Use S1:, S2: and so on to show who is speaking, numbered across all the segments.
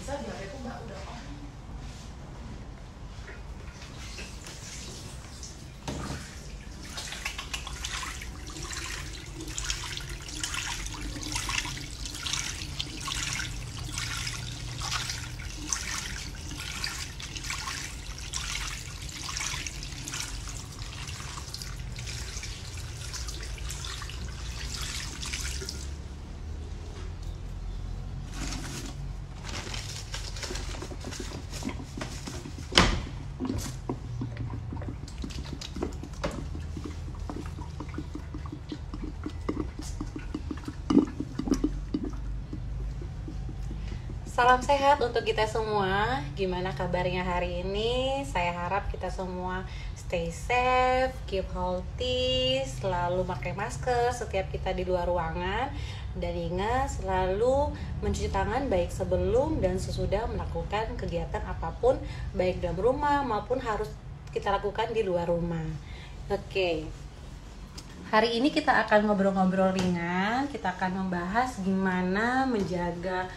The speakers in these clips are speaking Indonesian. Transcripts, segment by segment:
S1: bisa di HP ku nggak udah on.
S2: Salam sehat untuk kita semua. Gimana kabarnya hari ini? Saya harap kita semua stay safe, keep healthy, selalu pakai masker setiap kita di luar ruangan. Dan ingat selalu mencuci tangan baik sebelum dan sesudah melakukan kegiatan apapun, baik dalam rumah maupun harus kita lakukan di luar rumah. Oke. Hari ini kita akan ngobrol-ngobrol ringan. Kita akan membahas gimana menjaga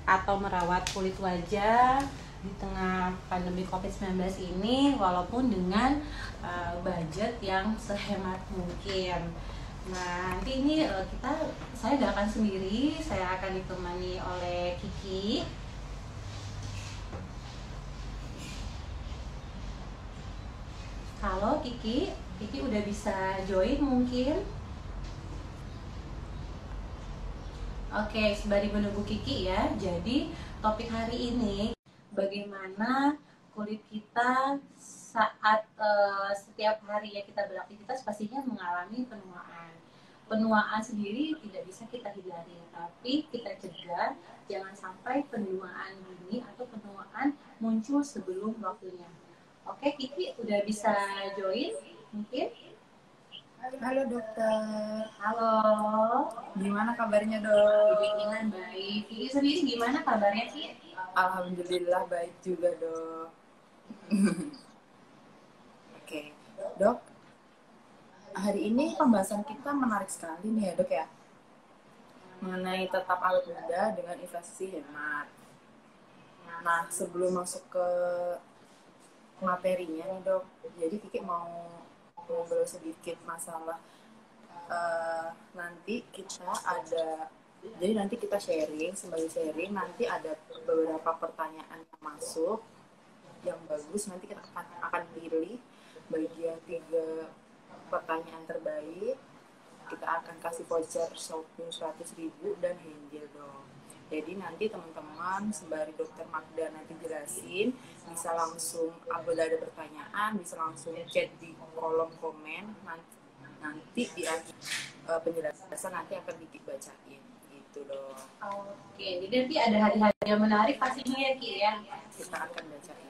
S2: atau merawat kulit wajah di tengah pandemi COVID-19 ini, walaupun dengan budget yang sehemat mungkin. Nah, nanti ini saya gak akan sendiri, saya akan ditemani oleh Kiki. Halo Kiki, Kiki udah bisa join mungkin? Oke, sembari menunggu Kiki ya. Jadi topik hari ini bagaimana kulit kita saat setiap hari ya kita beraktivitas pastinya mengalami penuaan. Penuaan sendiri tidak bisa kita hindari, tapi kita cegah jangan sampai penuaan dini atau penuaan muncul sebelum waktunya. Oke, Kiki udah bisa join mungkin?
S1: Halo dokter,
S2: Halo.
S1: gimana kabarnya dok?
S2: Dengan baik. Kiki sendiri gimana kabarnya Ki?
S1: Alhamdulillah baik juga dok. Oke, dok. Hari ini pembahasan kita menarik sekali nih ya dok ya, mengenai tetap awet muda dengan investasi hemat. Nah sebelum masuk ke materinya nih dok, jadi Kiki mau ngobrol sedikit masalah nanti kita ada, jadi nanti kita sharing, sebagai sharing nanti ada beberapa pertanyaan yang masuk yang bagus, nanti kita akan pilih bagian 3 pertanyaan terbaik, kita akan kasih voucher shopping 100.000 dan handle dong. Jadi nanti teman-teman sembari dokter Magda nanti jelasin, bisa langsung apabila ada pertanyaan bisa langsung chat di kolom komen, nanti di akhir penjelasan nanti akan dibacain gitu dong.
S2: Oke, jadi nanti ada hadiah yang menarik pastinya ya Ki ya.
S1: Kita akan bacain.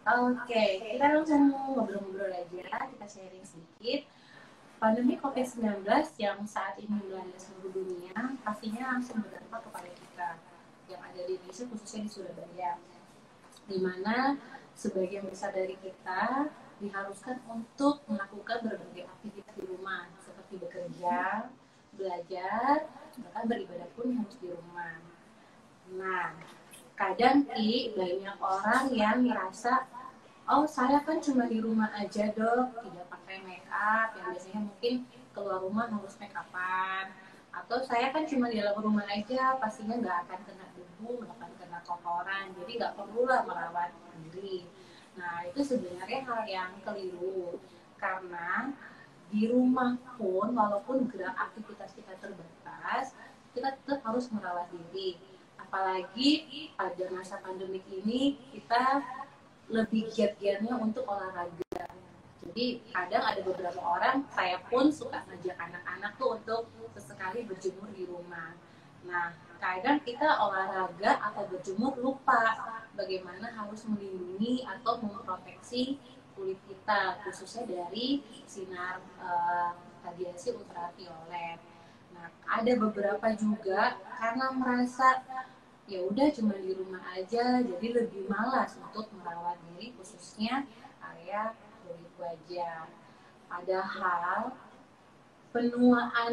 S2: Oke, kita langsung ngobrol-ngobrol aja, kita sharing sedikit. Pandemi COVID-19 yang saat ini melanda seluruh dunia pastinya langsung berdampak kepada kita yang ada di Indonesia, khususnya di Surabaya, di mana sebagian besar dari kita diharuskan untuk melakukan berbagai aktivitas di rumah seperti bekerja, belajar, bahkan beribadah pun harus di rumah. Nah, kadang banyak orang yang merasa, oh saya kan cuma di rumah aja dok, tidak pakai make up, yang biasanya mungkin keluar rumah harus make upan, atau saya kan cuma di dalam rumah aja, pastinya nggak akan kena debu, nggak akan kena kotoran, jadi nggak perlulah merawat diri. Nah itu sebenarnya hal yang keliru, karena di rumah pun walaupun gerak aktivitas kita terbatas, kita tetap harus merawat diri. Apalagi pada masa pandemik ini kita lebih giat-giatnya untuk olahraga. Jadi kadang ada beberapa orang, saya pun suka ngajak anak-anak tuh untuk sesekali berjemur di rumah. Nah, kadang kita olahraga atau berjemur lupa bagaimana harus melindungi atau memproteksi kulit kita, khususnya dari sinar radiasi ultraviolet. Nah, ada beberapa juga karena merasa ya udah cuma di rumah aja, jadi lebih malas untuk merawat diri, khususnya area kulit wajah. Padahal penuaan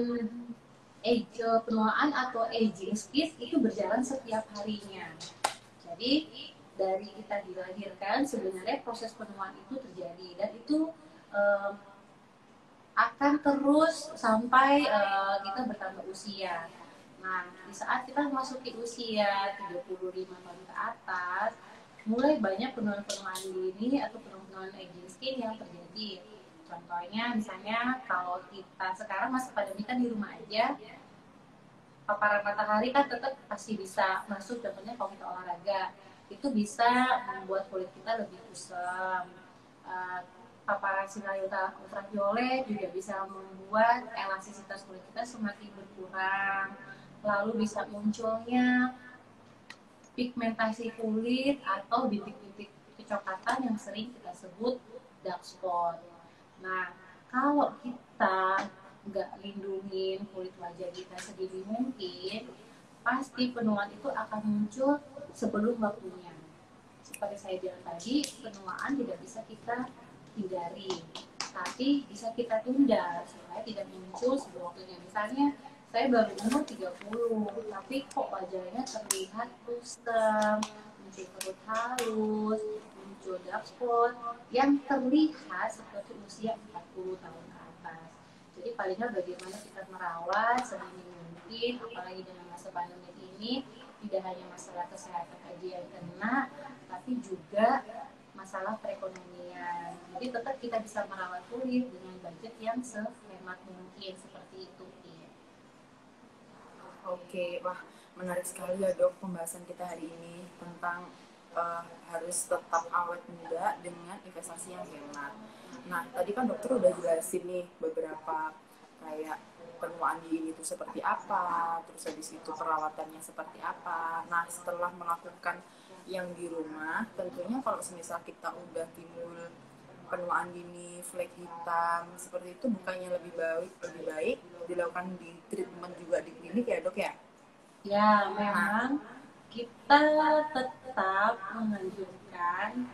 S2: penuaan atau aging skin itu berjalan setiap harinya. Jadi dari kita dilahirkan sebenarnya proses penuaan itu terjadi dan itu um, akan terus sampai kita bertambah usia. Nah, di saat kita memasuki usia 35 tahun ke atas, mulai banyak penuaan-penuaan dini atau penuaan aging skin yang terjadi. Contohnya misalnya kalau kita sekarang masa pandemi kan di rumah aja, paparan matahari kan tetap pasti bisa masuk, contohnya kalau kita olahraga itu bisa membuat kulit kita lebih kusam. Paparan sinar ultraviolet juga bisa membuat elastisitas kulit kita semakin berkurang, lalu bisa munculnya pigmentasi kulit atau bintik-bintik kecokatan yang sering kita sebut dark spot. Nah, kalau kita nggak lindungin kulit wajah kita sedini mungkin, pasti penuaan itu akan muncul sebelum waktunya. Seperti saya bilang tadi, penuaan tidak bisa kita hindari, tapi bisa kita tunda supaya tidak muncul sebelum waktunya. Misalnya, saya baru umur 30, tapi kok wajahnya terlihat kusam, muncul perut halus, muncul dark spot yang terlihat seperti usia 40 tahun ke atas. Jadi palingnya bagaimana kita merawat sedini mungkin, apalagi dengan masa pandemi ini, tidak hanya masalah kesehatan aja yang kena, tapi juga masalah perekonomian. Jadi tetap kita bisa merawat kulit dengan budget yang sehemat mungkin, seperti itu.
S1: Oke, wah menarik sekali ya dok pembahasan kita hari ini tentang harus tetap awet muda dengan investasi yang hemat. Nah, tadi kan dokter udah jelasin nih beberapa kayak penuaan dini itu seperti apa, terus habis itu perawatannya seperti apa. Nah, setelah melakukan yang di rumah, tentunya kalau semisal kita udah timbul penuaan dini, flek hitam seperti itu, bukannya lebih baik dilakukan di treatment juga di klinik ya dok ya?
S2: Ya, memang kita tetap menganjurkan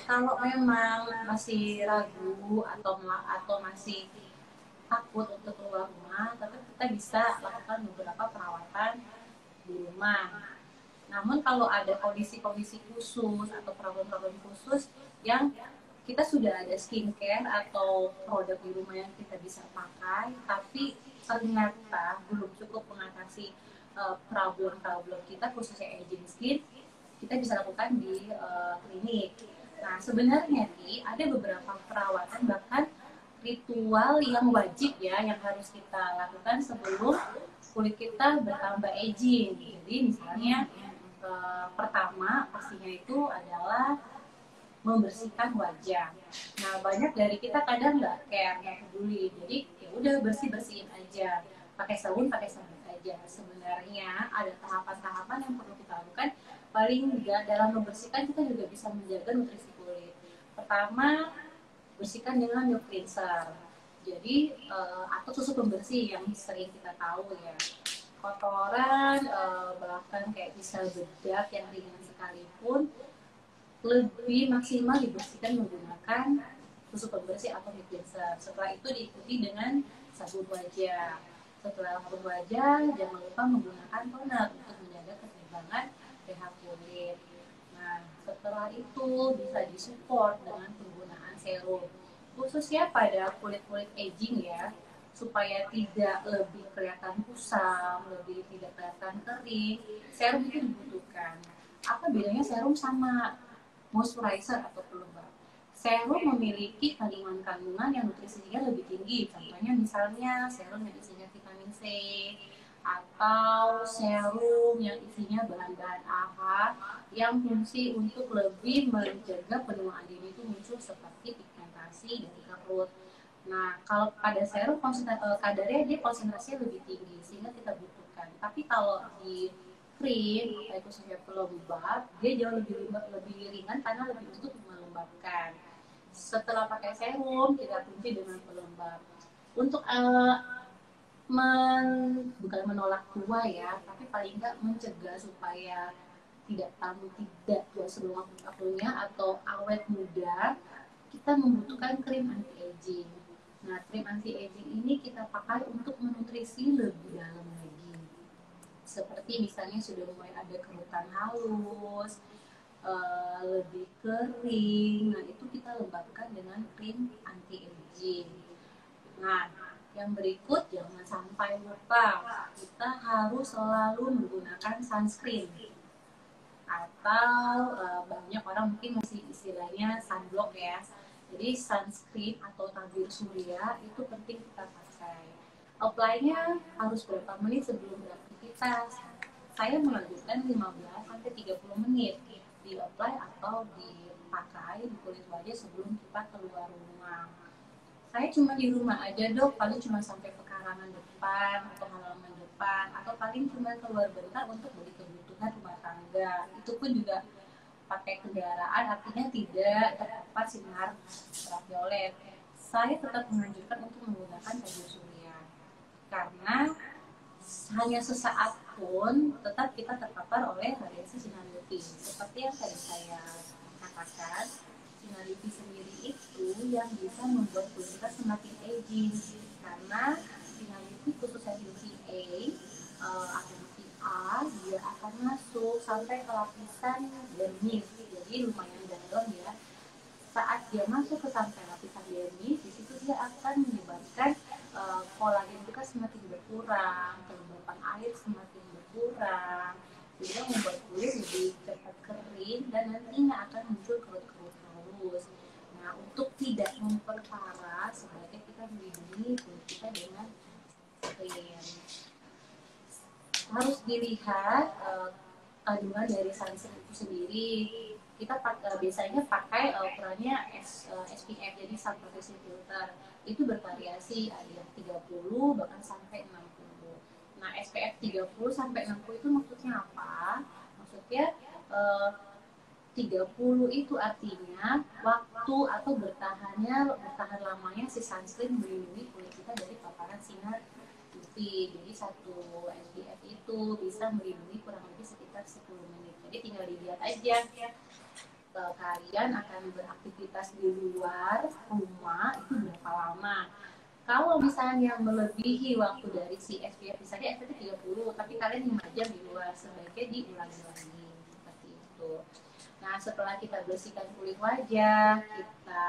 S2: kalau memang masih ragu atau masih takut untuk keluar rumah, tetap kita bisa lakukan beberapa perawatan di rumah. Namun kalau ada kondisi-kondisi khusus atau problem-problem khusus yang kita sudah ada skincare atau produk di rumah yang kita bisa pakai, tapi ternyata belum cukup mengatasi problem-problem kita khususnya aging skin, kita bisa lakukan di klinik. Nah, sebenarnya nih ada beberapa perawatan bahkan ritual yang wajib ya yang harus kita lakukan sebelum kulit kita bertambah aging. Jadi misalnya pertama pastinya itu adalah membersihkan wajah. Nah, banyak dari kita kadang nggak peduli. Jadi ya udah bersihin aja. Pakai sabun aja. Sebenarnya ada tahapan-tahapan yang perlu kita lakukan. Paling juga dalam membersihkan kita juga bisa menjaga nutrisi kulit. Pertama, bersihkan dengan milk cleanser. Jadi atau susu pembersih yang sering kita tahu ya. Kotoran bahkan kayak bisa bedak yang ringan sekalipun lebih maksimal dibersihkan menggunakan susu pembersih atau milk cleanser. Setelah itu diikuti dengan sabun wajah. Setelah sabun wajah, jangan lupa menggunakan toner untuk menjaga keseimbangan pH kulit. Nah, setelah itu bisa disupport dengan penggunaan serum. Khususnya pada kulit-kulit aging ya, supaya tidak lebih kelihatan kusam, lebih tidak kelihatan kering, serum itu dibutuhkan. Apa bedanya serum sama moisturizer atau pelembab? Serum memiliki kandungan-kandungan yang nutrisinya lebih tinggi. Contohnya misalnya serum yang isinya vitamin C atau serum yang isinya bahan-bahan AHA yang fungsi untuk lebih mencegah penuaan dini itu muncul seperti pigmentasi dan kerut. Nah, kalau pada serum kadarnya dia konsentrasinya lebih tinggi sehingga kita butuhkan. Tapi kalau di krim atau khususnya pelembab, dia jauh lebih ringan karena lebih untuk melembabkan. Setelah pakai serum, kita kunci dengan pelembab. Untuk bukan menolak tua ya, tapi paling nggak mencegah supaya tidak tua sebelum waktunya atau awet muda, kita membutuhkan krim anti aging. Nah, krim anti aging ini kita pakai untuk menutrisi lebih dalam lagi. Seperti misalnya sudah mulai ada kerutan halus, lebih kering, nah itu kita lembabkan dengan krim anti-aging. Nah, yang berikut jangan sampai lupa, kita harus selalu menggunakan sunscreen. Atau banyak orang mungkin masih istilahnya sunblock ya. Jadi sunscreen atau tabir surya itu penting kita pakai. Apply-nya harus berapa menit sebelum beraktivitas? Saya mengajukan 15-30 menit di apply atau dipakai di kulit wajah sebelum kita keluar rumah. Saya cuma di rumah aja dok, paling cuma sampai pekarangan depan atau halaman depan, atau paling cuma keluar bentar untuk beli kebutuhan rumah tangga. Itu pun juga pakai kendaraan, artinya tidak terpapar sinar ultraviolet. Saya tetap menganjurkan untuk menggunakan tabir surya karena hanya sesaat pun tetap kita terpapar oleh radiasi sinar UV. Seperti yang tadi saya katakan, sinar UV sendiri itu yang bisa membuat kulit kita semakin aging karena sinar UV khususnya UVA atau UVA dia akan masuk sampai ke lapisan dermis, jadi lumayan dalam ya. Saat dia masuk ke sampai lapisan dermis, di situ dia akan menyebabkan kolagen kita semakin berkurang, kelembapan air semakin berkurang, sehingga membuat kulit lebih cepat kering dan nantinya akan muncul kerut-kerut halus. Nah, untuk tidak memperparah, sebaiknya kita melindungi kulit kita dengan sunscreen. Harus dilihat kandungan dari sunscreen itu sendiri. Kita biasanya pakai ukurannya SPF, jadi sun protection filter. Itu bervariasi, ada yang 30 bahkan sampai 60. Nah, SPF 30 sampai 60 itu maksudnya apa? Maksudnya 30 itu artinya waktu atau bertahan lamanya si sunscreen melindungi kulit kita dari paparan sinar UV. Jadi satu SPF itu bisa melindungi kurang lebih sekitar 10 menit. Jadi tinggal dilihat aja kalian akan beraktivitas di luar rumah itu berapa lama. Kalau misalnya melebihi waktu dari si SPF, misalnya SPF 30, tapi kalian 5 jam di luar, sebaiknya diulangi lagi seperti itu. Nah, setelah kita bersihkan kulit wajah, kita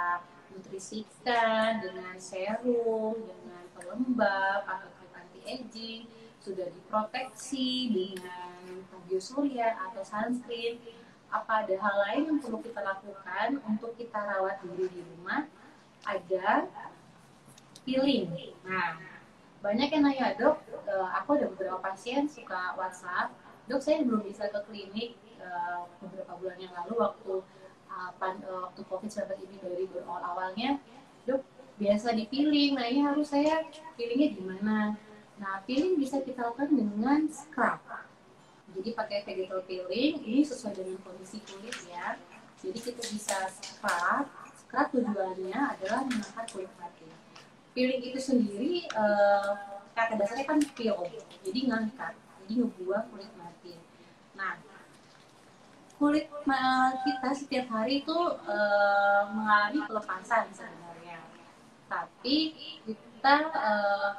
S2: nutrisikan dengan serum, dengan pelembab atau krim anti-aging, sudah diproteksi dengan tabir surya atau sunscreen. Apa ada hal lain yang perlu kita lakukan untuk kita rawat diri di rumah? Ada peeling. Nah, banyak yang nanya, dok, aku ada beberapa pasien suka WhatsApp, dok saya belum bisa ke klinik beberapa bulan yang lalu waktu COVID-19 ini dari awalnya, dok biasa di peeling, nah ini harus saya peelingnya gimana? Nah, peeling bisa kita lakukan dengan scrub. Jadi pakai vegetable peeling, ini sesuai dengan kondisi kulit ya. Jadi kita bisa scrub tujuannya adalah mengangkat kulit mati. Peeling itu sendiri kata dasarnya kan peel, jadi ngangkat, jadi ngebuang kulit mati. Nah, kulit kita setiap hari itu mengalami pelepasan sebenarnya, tapi kita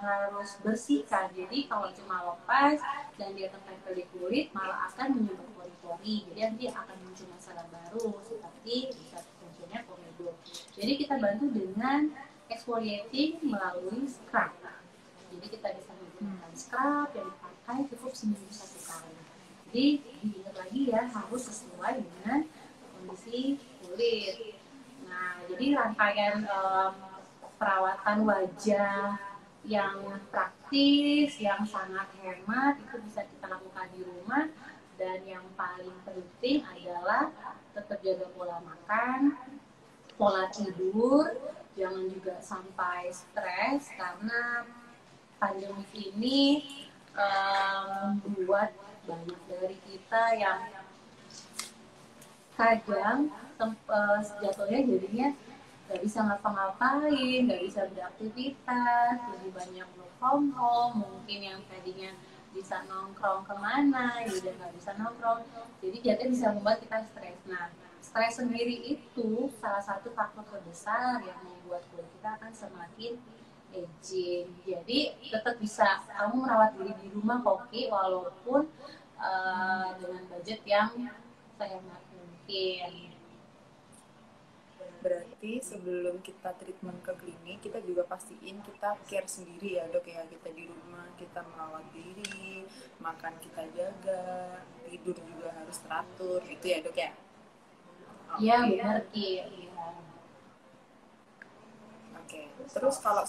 S2: harus bersihkan. Jadi kalau cuma lepas dan dia tertempel di kulit malah akan menyebabkan pori-pori, jadi nanti akan muncul masalah baru seperti bisa munculnya komedo. Jadi kita bantu dengan exfoliating melalui scrub. Jadi kita bisa menggunakan scrub yang dipakai cukup seminggu 1 kali. Jadi diingat lagi ya, harus sesuai dengan kondisi kulit. Nah, jadi rangkaian perawatan wajah yang praktis, yang sangat hemat itu bisa kita lakukan di rumah. Dan yang paling penting adalah tetap jaga pola makan, pola tidur, jangan juga sampai stres karena pandemi ini membuat banyak dari kita yang kadang jatuhnya jadinya nggak bisa ngapa-ngapain, nggak bisa beraktivitas, lebih banyak work from home, mungkin yang tadinya bisa nongkrong kemana, ya udah nggak bisa nongkrong, jadi jadinya bisa membuat kita stres. Nah, stres sendiri itu salah satu faktor terbesar yang membuat kulit kita akan semakin aging. Jadi tetap bisa kamu merawat diri di rumah Koki, walaupun dengan budget yang sehemat mungkin.
S1: Berarti sebelum kita treatment ke klinik, kita juga pastiin kita care sendiri ya dok ya. Kita di rumah, kita merawat diri, makan kita jaga, tidur juga harus teratur gitu ya dok ya.
S2: Iya
S1: Oke.
S2: benar Ki.
S1: Oke. Terus kalau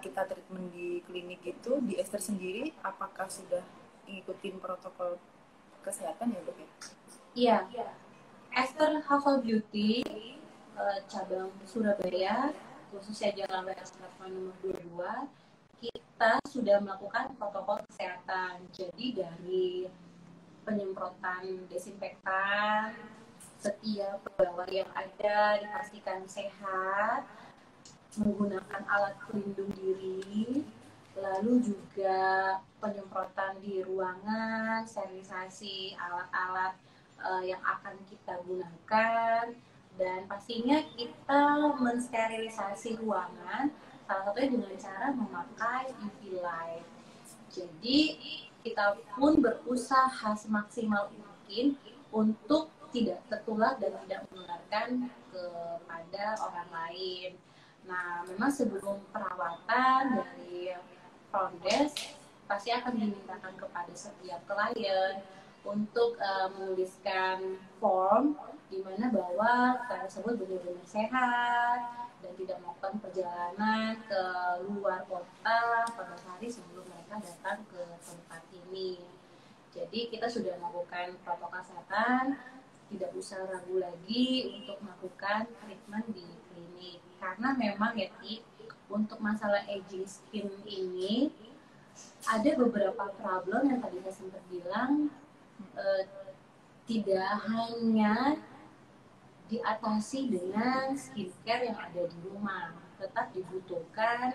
S1: kita treatment di klinik itu, di Esther sendiri, apakah sudah ngikutin protokol kesehatan ya dok ya?
S2: Iya, Esther Herbal Beauty cabang Surabaya, khususnya Jalan Raya Suprapto nomor 22, kita sudah melakukan protokol kesehatan. Jadi dari penyemprotan desinfektan, setiap pegawai yang ada dipastikan sehat, menggunakan alat pelindung diri, lalu juga penyemprotan di ruangan, sterilisasi alat-alat yang akan kita gunakan, dan pastinya kita mensterilisasi ruangan salah satunya dengan cara memakai UV light. Jadi kita pun berusaha semaksimal mungkin untuk tidak tertular dan tidak menularkan kepada orang lain. Nah, memang sebelum perawatan dari front desk pasti akan dimintakan kepada setiap klien untuk menuliskan form di mana bahwa klien tersebut benar-benar sehat dan tidak melakukan perjalanan ke luar kota pada hari sebelum mereka datang ke tempat ini. Jadi kita sudah melakukan protokol kesehatan, tidak usah ragu lagi untuk melakukan treatment di klinik. Karena memang ya Ki, untuk masalah aging skin ini ada beberapa problem yang tadi saya sempat bilang, tidak hanya diatasi dengan skincare yang ada di rumah, tetap dibutuhkan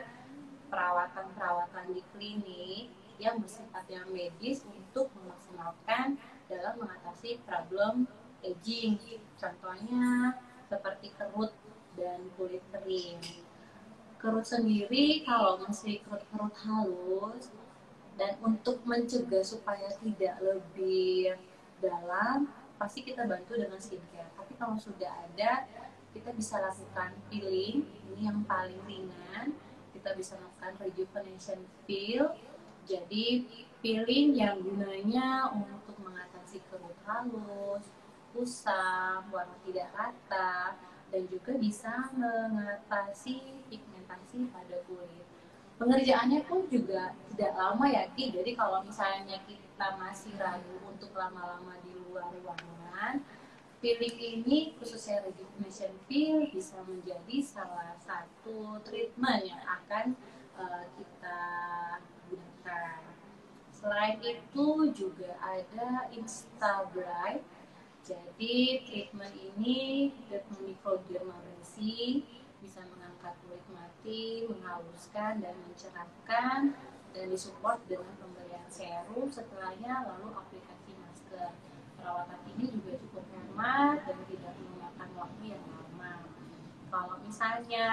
S2: perawatan-perawatan di klinik yang bersifat yang medis untuk memaksimalkan dalam mengatasi problem aging. Contohnya seperti kerut dan kulit kering. Kerut sendiri kalau masih kerut-kerut halus, dan untuk mencegah supaya tidak lebih dalam, pasti kita bantu dengan skincare. Tapi kalau sudah ada, kita bisa lakukan peeling, ini yang paling ringan. Kita bisa lakukan rejuvenation peel. Jadi peeling yang gunanya untuk mengatasi kerut halus, kusam, warna tidak rata, dan juga bisa mengatasi pigmentasi pada kulit. Pengerjaannya pun juga tidak lama ya Ki. Jadi kalau misalnya kita masih ragu untuk lama-lama di luar ruangan, peeling ini khususnya rejuvenation peel bisa menjadi salah satu treatment yang akan kita gunakan. Selain itu juga ada Insta Bright. Jadi treatment ini treatment microdermabrasi bisa mengangkat kulit mati, menghaluskan dan mencerahkan, dan disupport dengan pemberian serum setelahnya lalu aplikasi masker. Perawatan ini juga cukup hemat dan tidak memakan waktu yang lama. Kalau misalnya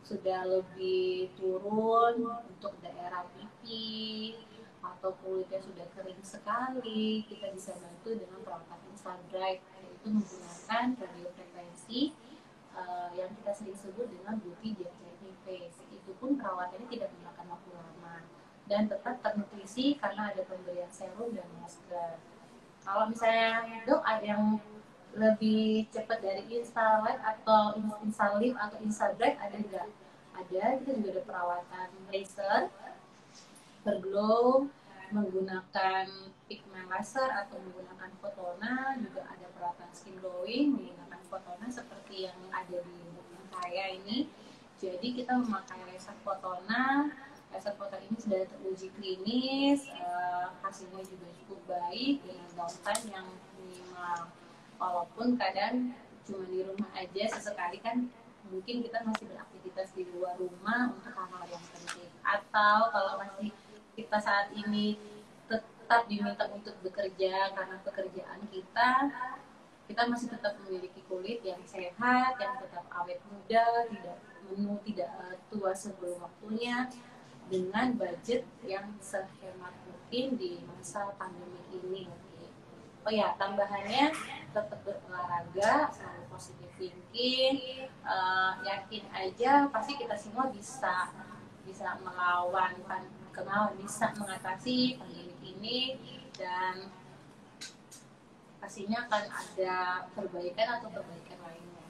S2: sudah lebih turun untuk daerah pipi atau kulitnya sudah kering sekali, kita bisa bantu dengan perawatan Instabright, yaitu menggunakan radiofrekuensi yang kita sering sebut dengan beauty gentleman face. Itu pun perawatannya tidak memakan waktu lama dan tetap ternutrisi karena ada pemberian serum dan masker. Kalau misalnya dok ada yang lebih cepat dari Instalight atau Instalip atau Instabright ada nggak? Ada, kita juga ada perawatan laser, berglow, menggunakan pigment laser atau menggunakan fotona, juga ada perawatan skin glowing menggunakan fotona seperti yang ada di buku saya ini. Jadi kita memakai laser fotona. Laser fotona ini sudah teruji klinis, hasilnya juga cukup baik dengan downtime yang minimal. Walaupun kadang cuma di rumah aja sesekali kan mungkin kita masih beraktivitas di luar rumah untuk hal-hal yang penting. Atau kalau masih kita saat ini tetap diminta untuk bekerja karena pekerjaan kita, kita masih tetap memiliki kulit yang sehat, yang tetap awet muda, tidak tua sebelum waktunya, dengan budget yang sehemat mungkin di masa pandemi ini. Oh ya, tambahannya tetap berolahraga, selalu positive thinking, yakin aja pasti kita semua bisa bisa melawan bisa mengatasi pandemi ini, dan pastinya akan ada perbaikan atau perbaikan lainnya.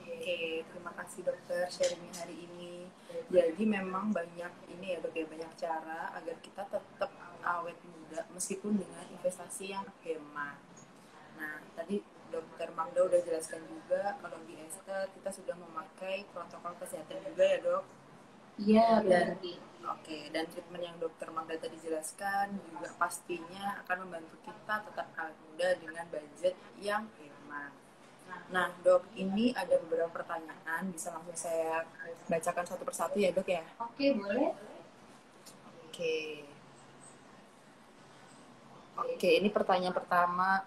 S1: Oke, terima kasih dokter sharingnya hari ini. Jadi memang banyak ini ya dok ya, banyak cara agar kita tetap awet muda meskipun dengan investasi yang hemat. Nah, tadi dokter Magda udah jelaskan juga kalau di Esther kita sudah memakai protokol kesehatan juga ya dok.
S2: Iya, benar.
S1: Oke, dan treatment yang dokter Magda tadi jelaskan juga pastinya akan membantu kita tetap awet muda dengan budget yang hemat. Nah dok, ini ada beberapa pertanyaan, bisa langsung saya bacakan satu persatu ya dok ya?
S2: Oke, boleh.
S1: Oke. Oke, ini pertanyaan pertama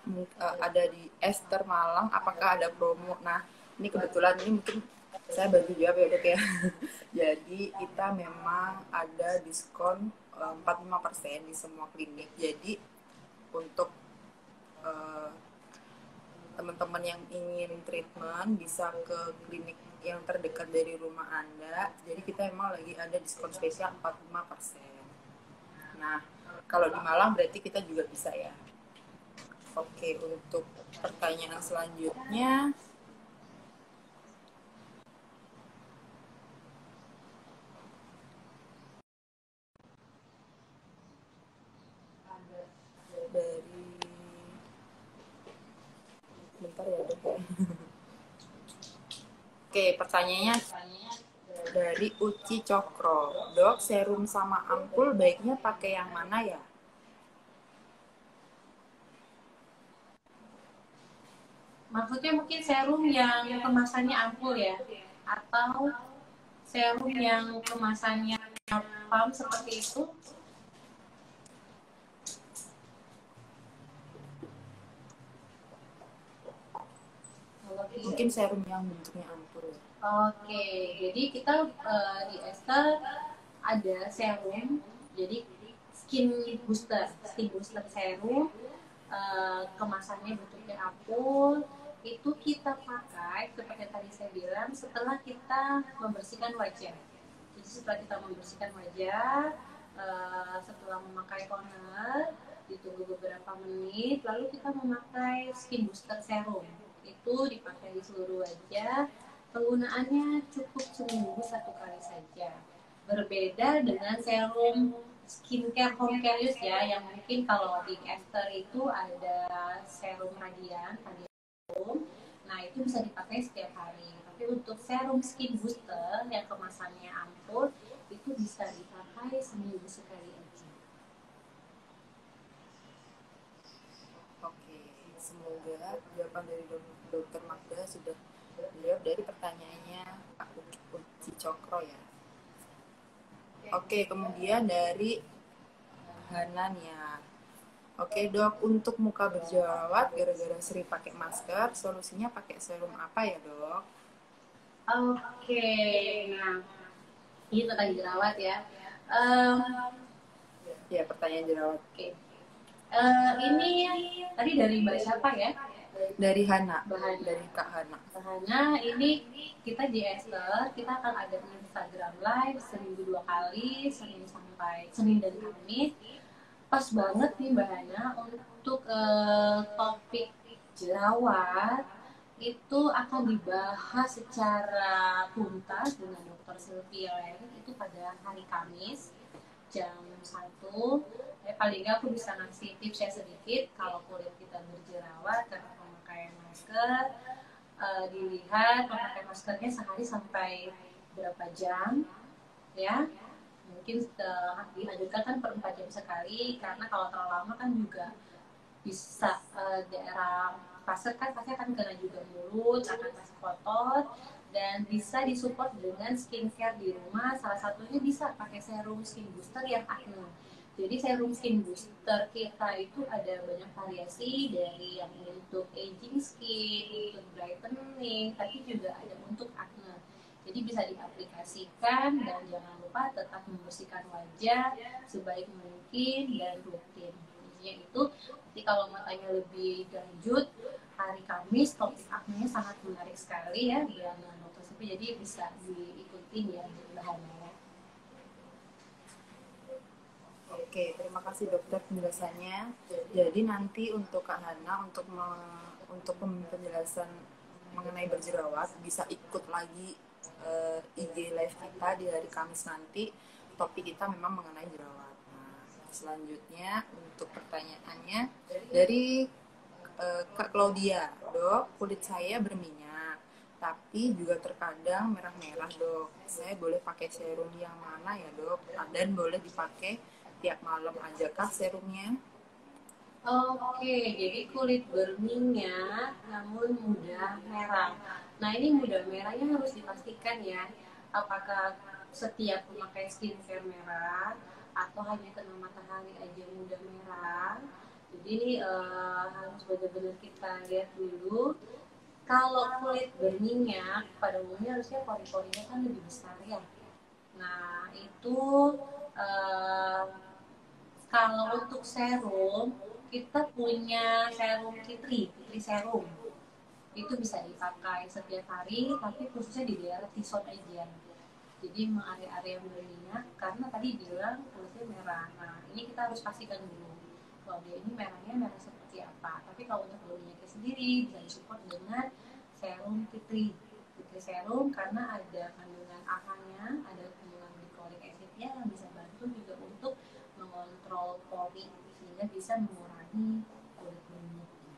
S1: ada di Esther Malang, apakah ada promo? Nah, ini kebetulan ini mungkin saya bantu jawab ya dok ya. Jadi kita memang ada diskon 45% di semua klinik. Jadi untuk teman-teman yang ingin treatment bisa ke klinik yang terdekat dari rumah Anda. Jadi kita emang lagi ada diskon spesial 45%. Nah, kalau di Malang berarti kita juga bisa ya. Oke, untuk pertanyaan selanjutnya. Dari bentar ya dok ya. Oke, pertanyaannya dari Uci Cokro. Dok, serum sama ampul baiknya pakai yang mana ya?
S2: Maksudnya mungkin serum yang kemasannya ampul ya, atau serum yang kemasannya pump seperti itu?
S1: Mungkin serum yang bentuknya ampul.
S2: Oke, jadi kita di Esther ada serum, jadi skin booster serum, kemasannya bentuknya ampul. Itu kita pakai seperti tadi saya bilang setelah kita membersihkan wajah. Jadi setelah kita membersihkan wajah, setelah memakai toner, ditunggu beberapa menit, lalu kita memakai skin booster serum. Itu dipakai di seluruh wajah. Penggunaannya cukup seminggu 1 kali saja. Berbeda dengan serum skincare home care use ya, yang mungkin kalau di Esther itu ada serum radian serum. Nah, itu bisa dipakai setiap hari. Tapi untuk serum skin booster yang kemasannya ampul, itu bisa dipakai seminggu sekali aja.
S1: Oke, semoga jawaban dari dokter Magda sudah menjawab dari pertanyaannya Pak Uci Cokro ya. Oke, kemudian dari Hanan ya. Oke dok, untuk muka berjerawat gara-gara sering pakai masker, solusinya pakai serum apa ya dok?
S2: Oke, nah ini tentang jerawat ya.
S1: Ya, pertanyaan jerawat.
S2: Oke. Ini tadi dari Mbak siapa ya?
S1: Dari Hana,
S2: Bahana.
S1: dari Kak Hana.
S2: Bahana, ini kita di Esther, kita akan ada Instagram live seminggu 2 kali, Senin dan Kamis. Pas banget nih Mbak Hana untuk topik jerawat itu akan dibahas secara tuntas dengan Dr. Sylvia Lerich itu pada hari Kamis jam 1. Paling nggak aku bisa ngasih tipsnya sedikit kalau kulit kita berjerawat karena pemakaian masker. Dilihat memakai maskernya sehari sampai berapa jam ya, mungkin dilanjutkan kan per 4 jam sekali, karena kalau terlalu lama kan juga bisa daerah fase kan pasti akan kena juga mulut, akan masih kotor, dan bisa disupport dengan skincare di rumah. Salah satunya bisa pakai serum skin booster yang acne. Jadi serum skin booster kita itu ada banyak variasi, dari yang untuk aging skin, untuk brightening, tapi juga ada untuk acne. Jadi bisa diaplikasikan dan jangan lupa tetap membersihkan wajah sebaik mungkin dan rutin. Intinya itu, nanti kalau mau tanya lebih lanjut, hari Kamis topik acne sangat menarik sekali ya dengan Dokter Sepi, jadi bisa diikutin ya bahannya.
S1: Oke, terima kasih dokter penjelasannya. Jadi nanti untuk Kak Hana untuk penjelasan mengenai berjerawat bisa ikut lagi IG live kita di hari Kamis nanti. Topik kita memang mengenai jerawat. Nah, selanjutnya untuk pertanyaannya dari Kak Claudia, dok, kulit saya berminyak, tapi juga terkadang merah-merah dok. Saya boleh pakai serum yang mana ya dok? Dan boleh dipakai tiap malam aja kah serumnya?
S2: Oke, jadi kulit berminyak namun mudah merah. Nah, ini mudah merahnya harus dipastikan ya, apakah setiap memakai skincare merah atau hanya kena matahari aja mudah merah. Jadi harus benar-benar kita lihat dulu. Kalau kulit berminyak, pada umumnya harusnya pori-porinya kan lebih besar ya. Nah, itu eh, kalau untuk serum, kita punya serum Fitri serum. Itu bisa dipakai setiap hari, tapi khususnya di daerah T-zone aja. Jadi area-area yang berminyak, karena tadi bilang kulitnya merah. Nah, ini kita harus pastikan dulu kalau dia ini merahnya merah seperti apa. Tapi kalau untuk berminyaknya sendiri, bisa disupport dengan serum Fitri serum, karena ada kandungan AHA-nya, ada kandungan glycolic acid-nya yang bisa bantu juga untuk mengontrol pori sehingga bisa mengurangi kulit berminyaknya.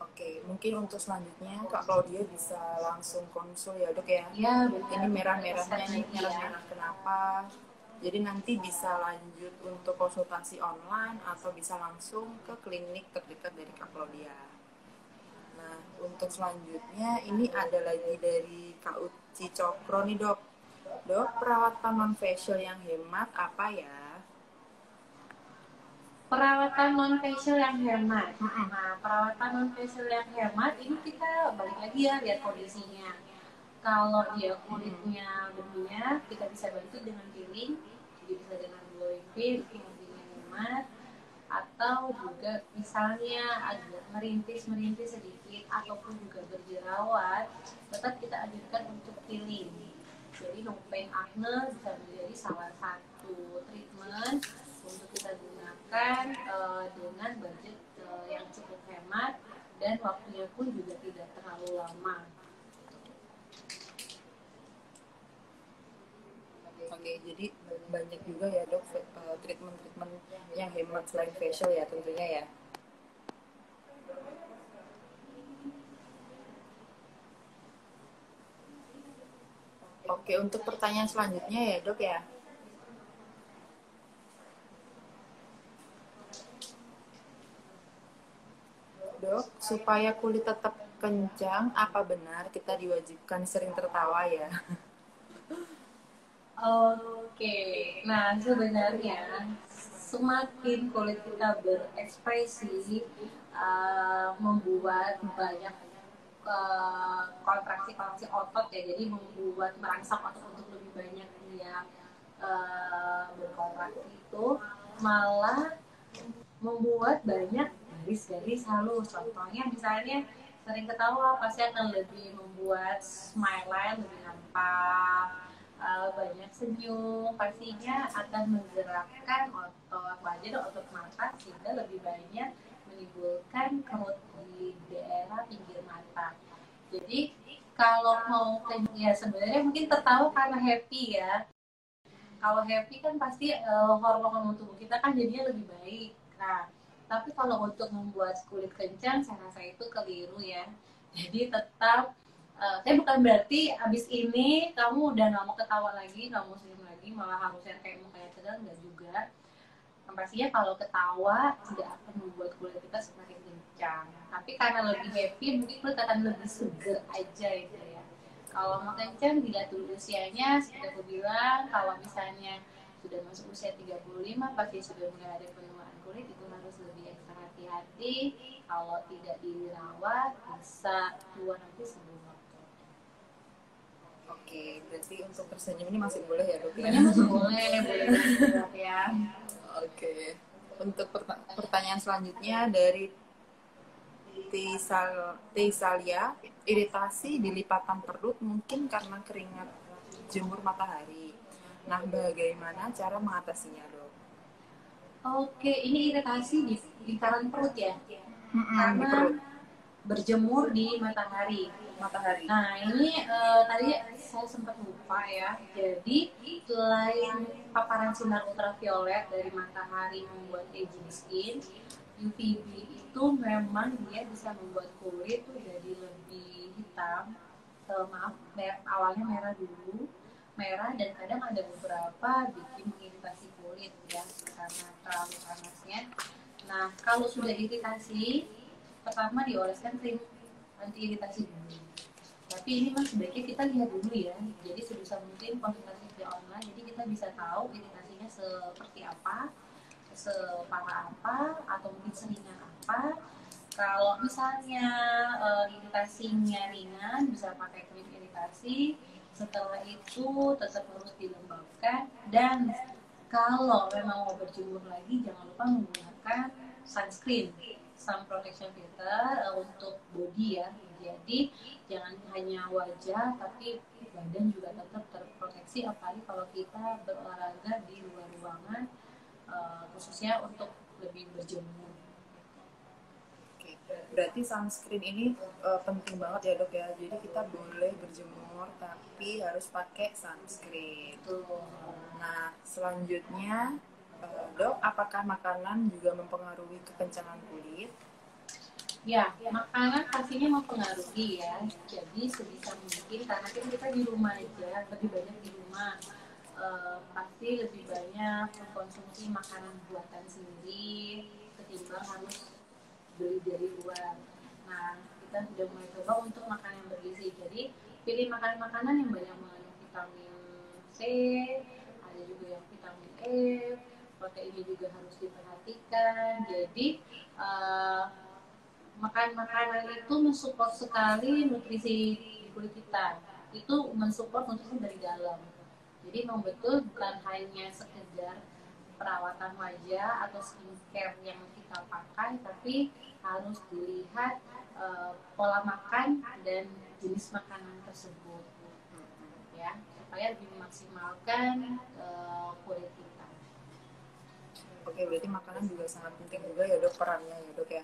S1: Oke, mungkin untuk selanjutnya Kak Claudia bisa langsung konsul ya dok ya.
S2: Ya,
S1: ini merah-merahnya ini merah-merah kenapa? Jadi nanti bisa lanjut untuk konsultasi online atau bisa langsung ke klinik terdekat dari Kak Claudia. Nah, untuk selanjutnya ini ada lagi dari Kak Uci Cokro nih dok. Dok, perawatan non facial yang hemat apa ya?
S2: Perawatan non facial yang hemat. Nah, perawatan non facial yang hemat ini kita balik lagi ya, lihat kondisinya. Kalau dia kulitnya berminyak, kita bisa bantu dengan peeling, jadi bisa dengan glowing peel itu lebih hemat. Atau juga misalnya agak merintis sedikit ataupun juga berjerawat, tetap kita anjurkan untuk peeling. Jadi no pain acne bisa menjadi salah satu treatment untuk kita gunakan dengan budget yang cukup hemat, dan waktunya pun juga tidak terlalu lama.
S1: Oke, jadi banyak juga ya dok treatment-treatment yang hemat selain facial ya tentunya ya. Oke, untuk pertanyaan selanjutnya ya dok ya. Dok, supaya kulit tetap kencang, apa benar kita diwajibkan sering tertawa ya?
S2: Oke, nah sebenarnya semakin kulit kita berekspresi, membuat banyak kontraksi-kontraksi otot ya, jadi membuat merangsang otot untuk lebih banyak dia berkontraksi, itu malah membuat banyak garis-garis halus. Contohnya misalnya sering ketawa pasti akan lebih membuat smile line lebih nampak, banyak senyum pastinya akan menggerakkan otot wajah dan otot mata sehingga lebih banyak menimbulkan kerut di daerah pinggir mata. Jadi kalau mau ya sebenarnya mungkin tertawa karena happy ya. Kalau happy kan pasti hormon tubuh kita kan jadinya lebih baik. Nah, tapi kalau untuk membuat kulit kencang, saya rasa itu keliru ya. Jadi tetap, saya bukan berarti abis ini kamu udah nggak mau ketawa lagi, nggak mau senyum lagi, malah harusnya kayak mukanya tegang, nggak juga. Yang pastinya kalau ketawa tidak akan membuat kulit kita semakin kencang. Tapi karena lebih happy, mungkin kulit akan lebih seger aja gitu ya. Kalau mau kencang dilihat dulu usianya, seperti aku bilang, kalau misalnya sudah masuk usia 35 pasti sudah mulai ada penuaan kulit, itu harus lebih ekstra hati-hati. Kalau tidak dirawat bisa tua nanti sebelum waktu.
S1: Oke, berarti untuk tersenyum ini masih boleh ya dok ya?
S2: Sebenarnya masih boleh banget ya.
S1: Oke, untuk pertanyaan selanjutnya dari Teisalia, iritasi di lipatan perut mungkin karena keringat jemur matahari. Nah, bagaimana cara mengatasinya dok?
S2: Oke, ini iritasi di lingkaran perut ya,
S1: Di
S2: karena
S1: perut.
S2: berjemur di matahari.
S1: Matahari.
S2: Nah ini tadi saya sempat lupa ya. Jadi selain paparan sinar ultraviolet dari matahari membuat aging skin, UVB itu memang dia bisa membuat kulit tuh jadi lebih hitam. Awalnya merah dulu, merah, dan kadang ada beberapa bikin iritasi kulit ya karena terlalu panasnya. Nah kalau sudah iritasi, pertama dioleskan krim anti iritasi dulu. Tapi ini mas sebaiknya kita lihat dulu ya. Jadi sebisa mungkin konsultasi via online. Jadi kita bisa tahu iritasinya seperti apa, separah apa, atau mungkin seringan apa. Kalau misalnya iritasinya ringan, bisa pakai krim iritasi. Setelah itu tetap harus dilembabkan. Dan kalau memang mau berjemur lagi, jangan lupa menggunakan sunscreen, sun protection filter untuk body ya. Jadi jangan hanya wajah, tapi badan juga tetap terproteksi. Apalagi kalau kita berolahraga di luar ruangan, khususnya untuk lebih berjemur.
S1: Berarti sunscreen ini penting banget ya dok ya. Jadi kita boleh berjemur tapi harus pakai sunscreen. Nah selanjutnya dok, apakah makanan juga mempengaruhi kekencangan kulit?
S2: Ya, makanan pastinya mempengaruhi ya. Jadi sebisa mungkin karena kita di rumah aja, lebih banyak di rumah. Pasti lebih banyak mengkonsumsi makanan buatan sendiri ketimbang harus beli dari luar. Nah, kita sudah mulai coba untuk makan yang bergizi. Jadi, pilih makanan-makanan yang banyak mengandung vitamin C, ada juga yang vitamin E, proteinnya juga harus diperhatikan. Jadi, makan makanan itu mensupport sekali nutrisi di kulit kita. Itu mensupport nutrisi dari dalam. Jadi memang betul bukan hanya sekedar perawatan wajah atau skincare yang kita pakai, tapi harus dilihat pola makan dan jenis makanan tersebut ya, supaya lebih memaksimalkan kulit kita.
S1: Oke, berarti makanan juga sangat penting juga ya dok, perannya ya dok ya.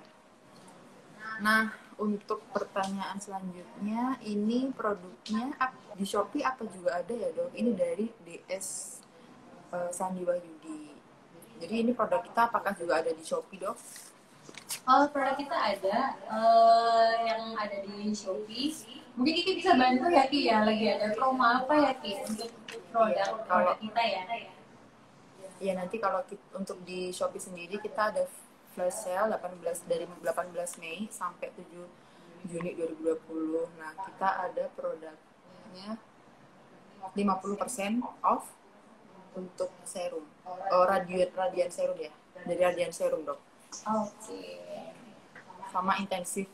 S1: Nah, untuk pertanyaan selanjutnya, ini produknya di Shopee apa juga ada ya dok? Ini dari DS Sandi Wahyudi. Jadi ini produk kita apakah juga ada di Shopee dok?
S2: Produk kita ada yang ada di Shopee. Mungkin Kiki bisa bantu ya Ki ya, lagi ada promo apa ya Ki untuk produk kita ya?
S1: Ya nanti kalau untuk di Shopee sendiri kita ada flash sale 18 dari 18 Mei sampai 7 Juni 2020. Nah, kita ada produknya 50% off untuk serum. Radian serum ya. Dari Radian Serum, Dok.
S2: Oke.
S1: Sama intensif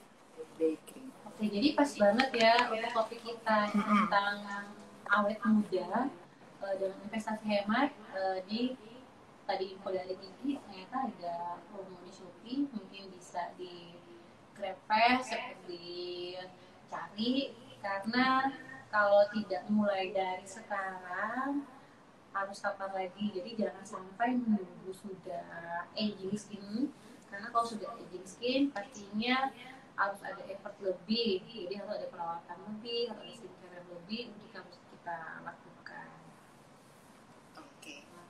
S1: day cream.
S2: Oke, jadi pas banget ya untuk topik kita tentang awet muda dengan investasi hemat di tadi info dari Kiki, ternyata ada promo di Shopee, mungkin bisa di request, dicari, karena kalau tidak mulai dari sekarang harus kapan lagi. Jadi jangan sampai menunggu sudah aging skin, karena kalau sudah aging skin pastinya harus ada effort lebih, jadi harus ada perawatan lebih, harus ada skincare lebih untuk harus kita lakukan.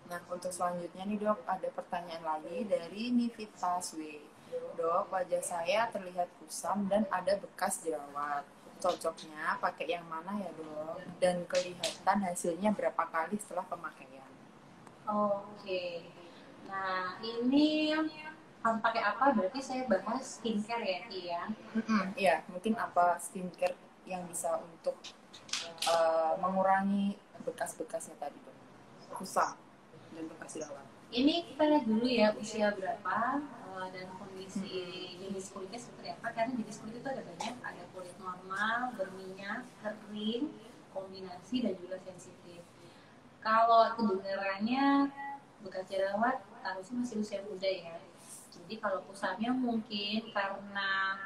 S1: Nah, untuk selanjutnya nih dok, ada pertanyaan lagi dari Nivita Swe. Dok, wajah saya terlihat kusam dan ada bekas jerawat. Cocoknya pakai yang mana ya dok? Dan kelihatan hasilnya berapa kali setelah pemakaian?
S2: Oke. Nah, ini harus pakai apa? Berarti saya bahas skincare ya, Ki ya?
S1: Iya, mungkin apa skincare yang bisa untuk mengurangi bekas-bekasnya tadi dok? Kusam. dan bekas jerawat.
S2: Ini kita lihat dulu ya usia berapa dan kondisi jenis kulitnya seperti apa, karena jenis kulit itu ada banyak, ada kulit normal, berminyak, kering, kombinasi, dan juga sensitif. Kalau kedengarannya bekas jerawat harusnya masih usia muda ya. Jadi kalau kusamnya mungkin karena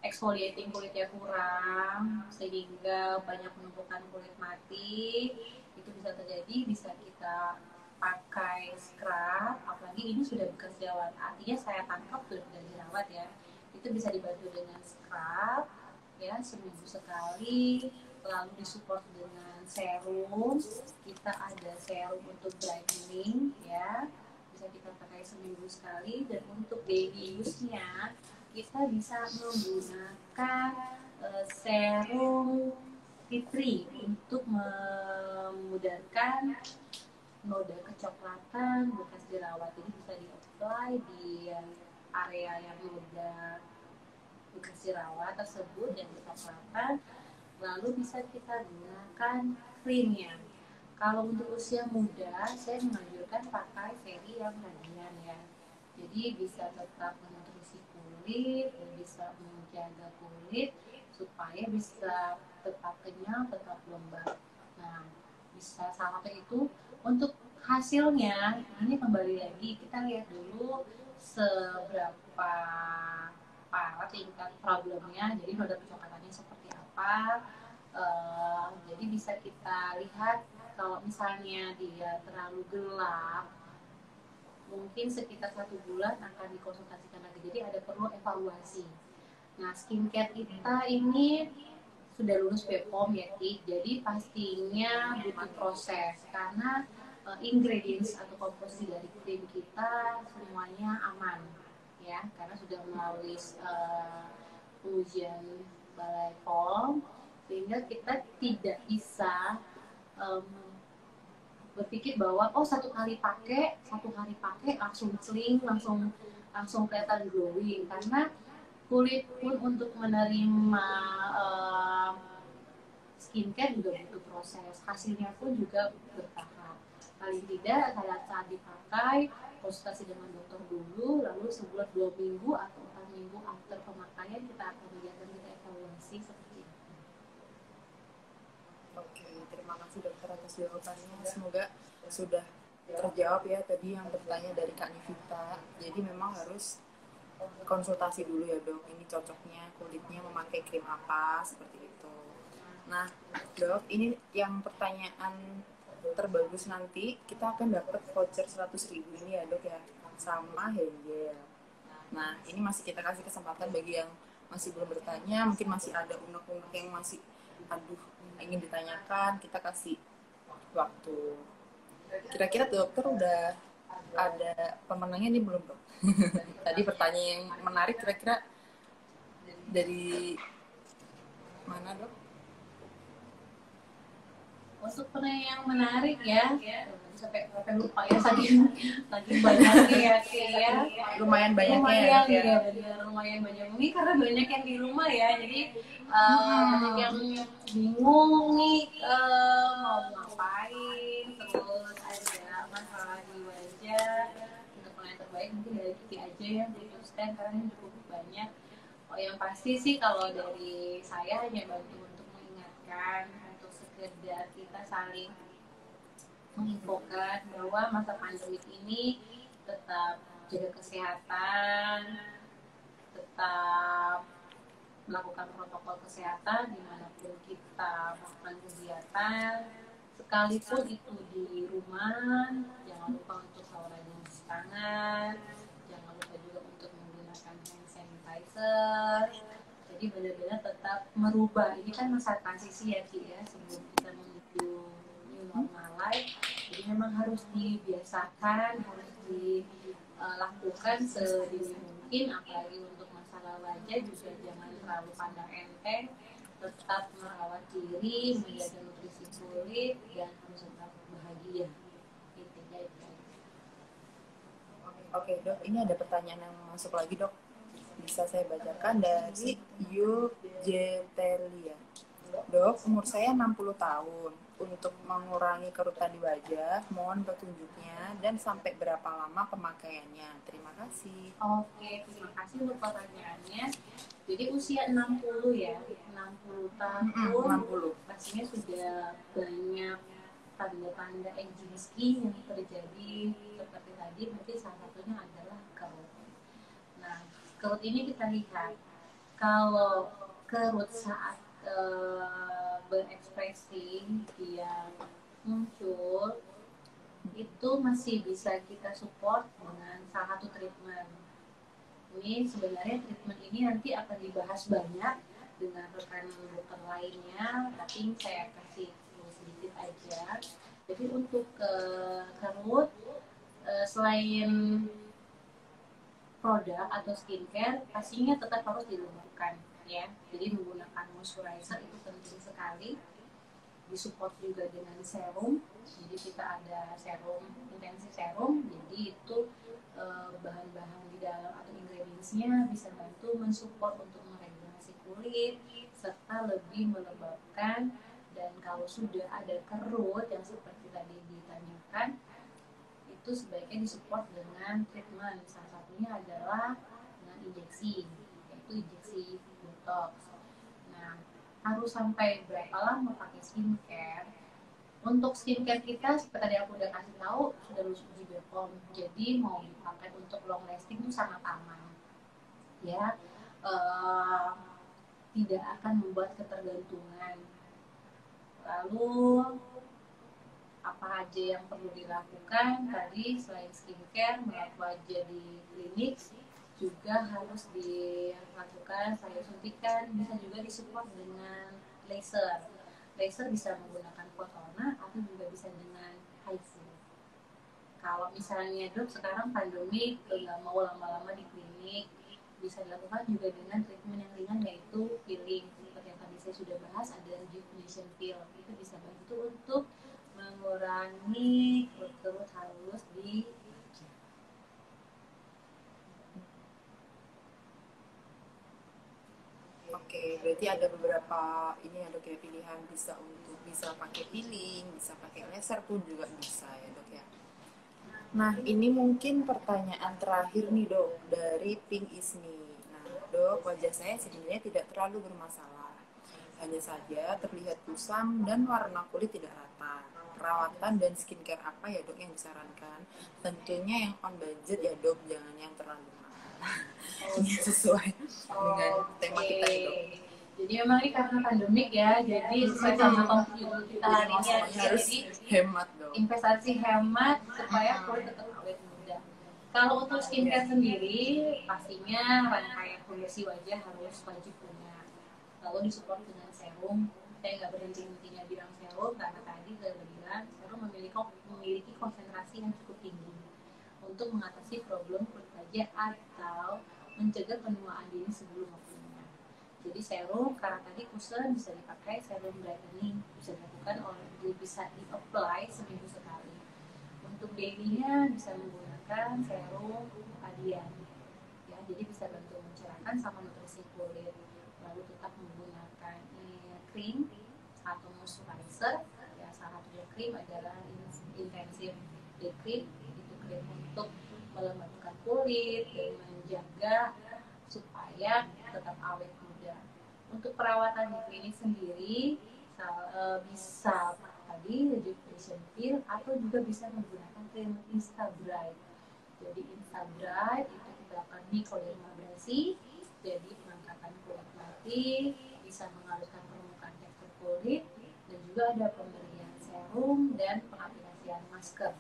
S2: exfoliating kulitnya kurang sehingga banyak penumpukan kulit mati, itu bisa terjadi. Bisa kita pakai scrub, apalagi ini sudah bekas jerawat, artinya saya tangkap sudah bekas jerawat ya, itu bisa dibantu dengan scrub ya seminggu sekali, lalu disupport dengan serum. Kita ada serum untuk brightening ya, bisa kita pakai seminggu sekali. Dan untuk daily use-nya kita bisa menggunakan serum fitri untuk memudahkan noda kecoklatan bekas jerawat. Jadi bisa di-apply di area yang noda bekas jerawat tersebut yang kecoklatan, lalu bisa kita gunakan krimnya. Kalau untuk usia muda, saya menganjurkan pakai seri yang radian ya. Jadi bisa tetap menutrisi kulit, bisa menjaga kulit supaya bisa tetap kenyal, tetap lembab. Nah, bisa salah satu itu. Untuk hasilnya, ini kembali lagi kita lihat dulu seberapa parah tingkat problemnya. Jadi noda kecoklatannya seperti apa. Jadi bisa kita lihat kalau misalnya dia terlalu gelap, mungkin sekitar 1 bulan akan dikonsultasikan lagi. Jadi ada perlu evaluasi. Nah, skincare kita ini sudah lulus BPOM ya Ki, jadi pastinya butuh proses karena ingredients atau komposisi dari krim kita semuanya aman ya, karena sudah melalui ujian Balai POM, sehingga kita tidak bisa berpikir bahwa oh satu hari pakai langsung celing, langsung kelihatan glowing, karena kulit pun untuk menerima skincare juga butuh proses, hasilnya pun juga bertahap. Paling tidak saat dipakai konsultasi dengan dokter dulu, lalu sebulan 2 minggu atau 4 minggu after pemakaian kita akan menjaga kita evaluasi seperti itu.
S1: Oke, terima kasih dokter atas jawabannya. Semoga sudah terjawab ya tadi yang bertanya dari Kak Nivita. Jadi memang harus konsultasi dulu ya dok, ini cocoknya kulitnya memakai krim apa, seperti itu. Nah dok, ini yang pertanyaan terbagus nanti kita akan dapat voucher 100.000 ini ya dok ya, sama Hengel. Nah ini masih kita kasih kesempatan bagi yang masih belum bertanya, mungkin masih ada unek-unek yang masih ingin ditanyakan, kita kasih waktu. Kira-kira dokter udah ada pemenangnya nih belum dok? Tadi pertanyaan yang menarik, kira-kira dari mana dok?
S2: Untuk pertanyaan yang menarik ya, sampai lupa ya, lagi banyaknya ya,
S1: lumayan banyaknya
S2: lumayan banyak ini karena banyak yang di rumah ya, jadi banyak yang bingung nih mau ngapain, terus ada masalah di wajah. Untuk yang terbaik mungkin dari Kiki aja yang diputuskan karena ini cukup banyak. Yang pasti sih kalau dari saya hanya bantu untuk mengingatkan, sekedar kita saling menginfokan bahwa masa pandemik ini tetap jaga kesehatan, tetap melakukan protokol kesehatan dimanapun kita melakukan kegiatan, sekalipun itu di rumah. Jangan lupa untuk selalu rajin cuci tangan, jangan lupa juga untuk menggunakan hand sanitizer. Jadi benar-benar tetap merubah. Ini kan masa transisi ya Ki ya, sebelum kita menuju new normal life. Jadi memang harus dibiasakan, harus dilakukan sedini mungkin. Apalagi untuk masalah wajah juga jangan terlalu pandang enteng. Tetap merawat diri, menjaga nutrisi kulit, dan harus tetap bahagia. Intinya itu.
S1: Oke dok, ini ada pertanyaan yang masuk lagi dok. Bisa saya bacakan dari Yujetelia. Dok, umur saya 60 tahun. untuk mengurangi kerutan di wajah? Mohon petunjuknya dan sampai berapa lama pemakaiannya. Terima kasih.
S2: Oke, terima kasih untuk pertanyaannya. Jadi usia 60 ya, 60 tahun
S1: 60.
S2: pastinya sudah banyak tanda-tanda aging skin yang terjadi seperti tadi, mungkin salah satunya adalah kerut. Nah, kerut ini kita lihat, kalau kerut saat berekspresi dia muncul, itu masih bisa kita support dengan salah satu treatment. Ini sebenarnya treatment ini nanti akan dibahas banyak dengan rekan dokter lainnya, tapi saya kasih sedikit aja. Jadi untuk kerut, selain produk atau skincare, pastinya tetap harus dilembabkan ya. Jadi menggunakan moisturizer itu penting sekali. Disupport juga dengan serum. Jadi kita ada serum, intensif serum. Jadi itu bahan-bahan di dalam atau ingredientsnya bisa bantu mensupport untuk meregenerasi kulit serta lebih melembabkan. Dan kalau sudah ada kerut yang seperti tadi ditanyakan, itu sebaiknya disupport dengan treatment. Salah satunya adalah dengan injeksi, yaitu injeksi botox. Nah, harus sampai berapa lama pakai skincare? Untuk skincare kita, seperti tadi aku udah kasih tahu, sudah lulus uji BPOM. Jadi mau dipakai untuk long lasting itu sangat aman. Ya, tidak akan membuat ketergantungan. Lalu apa aja yang perlu dilakukan tadi selain skincare, merawat wajah di klinik juga harus dilakukan, saya suntikan, bisa juga disupport dengan laser. Laser bisa menggunakan fotona atau juga bisa dengan HIFU. Kalau misalnya dok sekarang pandemi nggak mau lama-lama di klinik, bisa dilakukan juga dengan treatment yang ringan yaitu peeling. Seperti yang tadi saya sudah bahas, ada rejuvenation peel, itu bisa bantu untuk mengurangi kerut-kerut halus di wajah.
S1: Oke, berarti ada beberapa ini ya dok ya, pilihan bisa pakai peeling, bisa pakai laser pun juga bisa ya dok ya. Nah, ini mungkin pertanyaan terakhir nih dok dari Pink Isni. Nah, dok, wajah saya sebenarnya tidak terlalu bermasalah. Hanya saja terlihat kusam dan warna kulit tidak rata. Perawatan dan skincare apa ya dok yang disarankan? Tentunya yang on budget ya dok, jangan yang terlalu mahal. Ini sesuai dengan tema kita nih dok.
S2: Jadi memang ini karena pandemik ya, jadi sesuai sama topik judul kita hari ini
S1: harus hemat dong.
S2: Investasi hemat supaya kulit tetap awet muda. Kalau untuk skincare sendiri, pastinya rangkaian pembersih wajah harus wajib punya. Lalu disupport dengan serum. Saya nggak berhenti-hentinya bilang serum karena tadi saya bilang serum memiliki konsentrasi yang cukup tinggi untuk mengatasi problem kulit wajah atau mencegah penuaan dini sebelum waktunya. Jadi serum karena tadi kusam bisa dipakai, serum brightening bisa dilakukan bisa di-apply seminggu sekali. Untuk daily-nya bisa menggunakan serum radian. Ya, jadi bisa bantu mencerahkan sama nutrisi kulit. Lalu tetap menggunakan krim atau moisturizer. Ya, salah satu krim adalah intensif day cream, itu krim untuk melembabkan kulit dan menjaga supaya tetap awet muda. Untuk perawatan di klinik sendiri bisa tadi rejuvenation peel atau juga bisa menggunakan krim Insta Bright. Jadi Insta Bright itu kita akan mikrodermabrasi, jadi pengangkatan kulit mati, bisa menghaluskan permukaan tekstur kulit, dan juga ada pemberian serum dan pengaplikasian masker.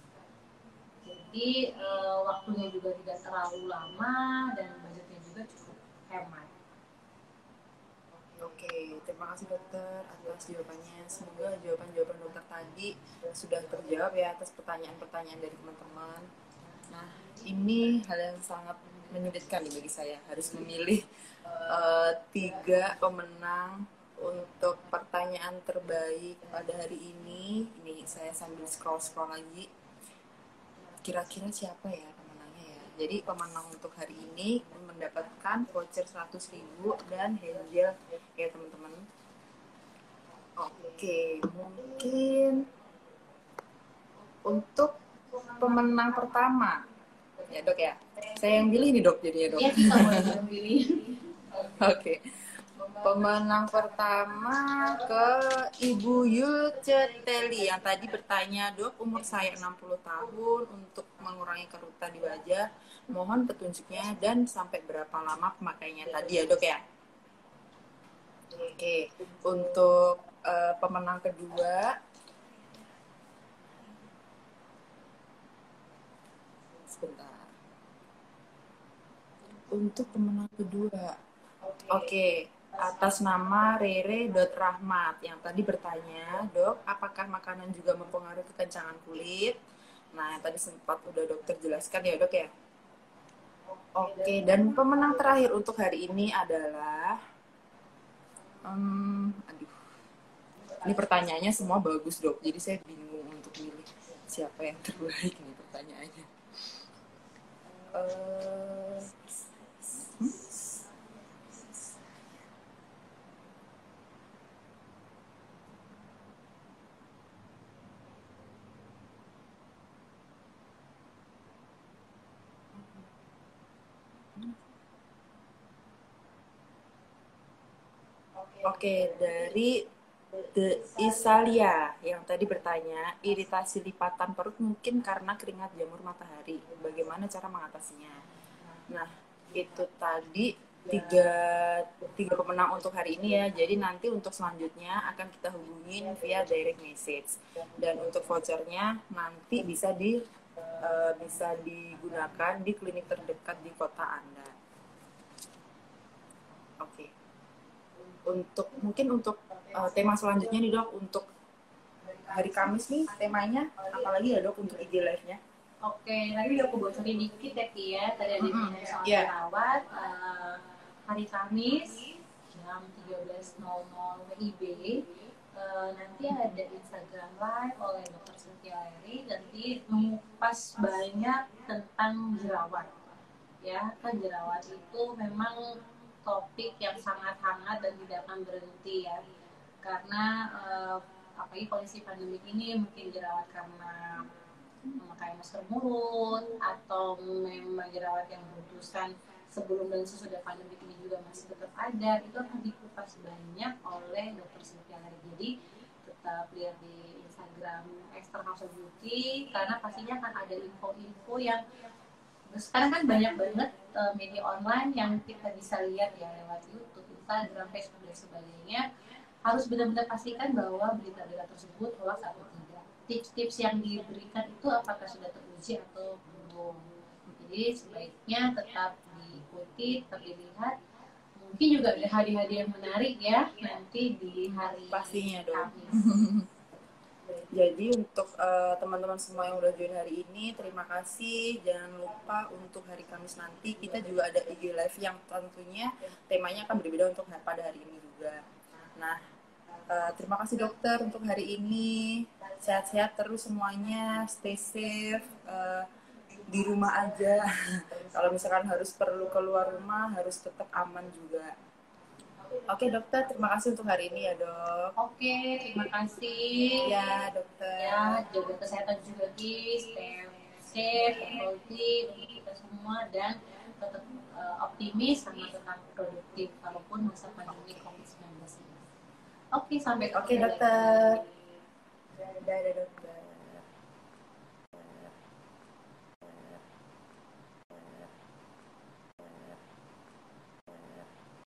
S2: Jadi waktunya juga tidak terlalu lama dan budgetnya juga cukup hemat.
S1: Oke, terima kasih dokter atas jawabannya. Semoga jawaban-jawaban dokter tadi sudah terjawab ya atas pertanyaan-pertanyaan dari teman-teman. Nah, ini hal yang sangat menyulitkan bagi saya, harus memilih 3 pemenang untuk pertanyaan terbaik pada hari ini. Ini saya sambil scroll lagi. Kira-kira siapa ya pemenangnya ya? Jadi pemenang untuk hari ini mendapatkan voucher 100.000 dan hand gel ya teman-teman. Oke, mungkin untuk pemenang pertama, ya dok ya. Saya yang pilih nih dok, jadinya dok.
S2: Iya, kita boleh pilih.
S1: Oke. Pemenang pertama ke Ibu Yulceteli yang tadi bertanya, dok, umur saya 60 tahun, untuk mengurangi kerutan di wajah, mohon petunjuknya dan sampai berapa lama pemakaiannya tadi ya dok ya. Oke, untuk pemenang kedua, sebentar. Untuk pemenang kedua, oke, atas nama Rere.Rahmat yang tadi bertanya, dok, apakah makanan juga mempengaruhi kekencangan kulit? Nah, yang tadi sempat udah dokter jelaskan ya dok ya. Oke, dan pemenang terakhir untuk hari ini adalah, aduh, ini pertanyaannya semua bagus dok, jadi saya bingung untuk milih siapa yang terbaik nih pertanyaannya. Oke, dari The Isalia yang tadi bertanya, iritasi lipatan perut mungkin karena keringat jamur matahari. Bagaimana cara mengatasinya? Nah, itu tadi tiga, tiga pemenang untuk hari ini ya. Jadi nanti untuk selanjutnya akan kita hubungin via direct message. Dan untuk vouchernya nanti bisa digunakan di klinik terdekat di kota Anda. Oke. Untuk tema selanjutnya nih dok, untuk hari Kamis nih temanya apalagi ya dok untuk IG live-nya?
S2: Oke, tadi udah aku bocorin dikit ya Ki ya. Tadi ada soal jerawat, hari Kamis jam 13.00 WIB. Nanti ada Instagram live oleh Dr. Cynthia Leri, nanti mengupas banyak tentang jerawat. Ya, kan jerawat itu memang topik yang sangat hangat dan tidak akan berhenti ya. Karena apalagi kondisi pandemi ini, mungkin jerawat karena memakai masker mulut atau memang jerawat yang berterusan sebelum dan sesudah pandemi ini juga masih tetap ada, itu akan dikupas banyak oleh Dr. Cynthia Leri. Jadi tetap lihat di Instagram Extra House of Beauty, karena pastinya akan ada info-info yang sekarang kan banyak banget media online yang kita bisa lihat ya lewat YouTube, Instagram, Facebook dan sebagainya. Harus benar-benar pastikan bahwa berita-berita tersebut hoax atau tidak. Tips-tips yang diberikan itu apakah sudah teruji atau belum. Jadi sebaiknya tetap diikuti, tetap dilihat. Mungkin juga ada hadiah-hadiah yang menarik ya nanti di hari
S1: pastinya dong.
S2: Kamis.
S1: Jadi untuk teman-teman semua yang udah join hari ini, terima kasih. Jangan lupa untuk hari Kamis nanti kita juga ada IG live yang tentunya temanya akan berbeda untuk pada hari ini juga. Nah, terima kasih dokter untuk hari ini. Sehat-sehat terus semuanya, stay safe, di rumah aja. Kalau misalkan harus perlu keluar rumah, harus tetap aman juga. Oke dokter, terima kasih untuk hari ini ya dok.
S2: Oke, terima kasih.
S1: Ya dokter.
S2: Ya, jaga kesehatan juga Ki, stay safe, healthy untuk kita semua, dan tetap optimis sama tetap produktif walaupun masa pandemi COVID-19 ini. Oke, sampai ketemu.
S1: Oke dokter. Dadah dok.